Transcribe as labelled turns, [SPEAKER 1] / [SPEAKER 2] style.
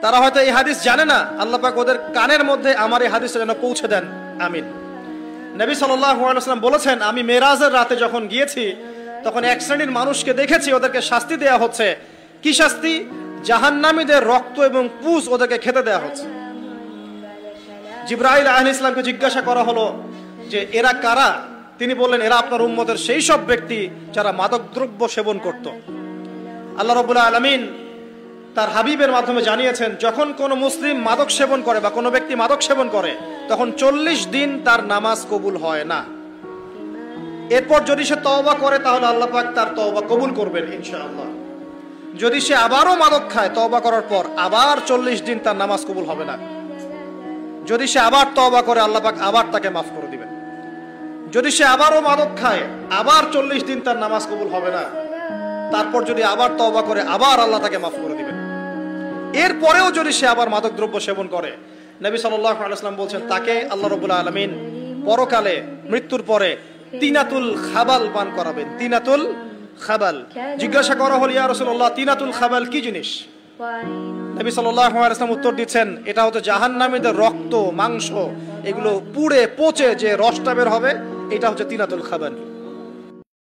[SPEAKER 1] তারা হয়তো এই হাদিস জানে না, আল্লাহ পাক ওদের কানের মধ্যে আমার এই হাদিসটা যেন পৌঁছে দেন, আমিন। নবী সাল্লাল্লাহু আলাইহি ওয়াসাল্লাম বলেছেন, আমি মেরাজের রাতে যখন গিয়েছি তখন এক শ্রেণীর মানুষকে দেখেছি, ওদেরকে শাস্তি দেয়া হচ্ছে। কি শাস্তি? জাহান্নামীদের রক্ত এবং পুঁজ ওদেরকে খেতে দেয়া হচ্ছে। জিবরাইল আলাইহিস সালামকে জিজ্ঞাসা করা হলো যে এরা কারা? তিনি বললেন, এরা আপনার উম্মতের সেই সব ব্যক্তি যারা মাদকদ্রব্য সেবন করত। আল্লাহ রাব্বুল আলামিন তার হাবিবের মাধ্যমে জানিয়েছেন, যখন কোনো মুসলিম মাদক সেবন করে বা কোনো ব্যক্তি মাদক সেবন করে তখন 40 দিন তার নামাজ কবুল হয় না। এরপর যদি সে তওবা করে তাহলে আল্লাহ পাক তার তওবা কবুল করবেন ইনশাআল্লাহ। যদি সে আবারও মাদক খায় তওবা করার পর, আবার 40 দিন তার নামাজ কবুল হবে না। যদি সে আবার তওবা করে আল্লাহ পাক আবার তাকে মাফ করে দিবেন। যদি সে আবারও মাদক খায় আবার 40 দিন তার নামাজ কবুল হবে না। তারপর যদি আবার তওবা করে আবার আল্লাহ তাকে মাফ করে দিবেন। এরপরেও যদি সে আবার মাদক দ্রব্য সেবন করে, নবী সাল্লাল্লাহু আলাইহি ওয়াসাল্লাম বলছেন তাকে আল্লাহ রাব্বুল আলামিন পরকালে মৃত্যুর পরে তিনাতুল খাবাল পান করাবেন। তিনাতুল খাবাল। জিজ্ঞাসা করা হলো, ইয়া রাসূলুল্লাহ, তিনাতুল খাবাল কি জিনিস? নবী সাল্লাল্লাহু আলাইহি ওয়াসাল্লাম উত্তর দিচ্ছেন, এটা হচ্ছে জাহান্নামীদের রক্ত, মাংস, এগুলো পুড়ে পচে যে রসটা বের হবে, এটা হচ্ছে তিনাতুল খাবাল।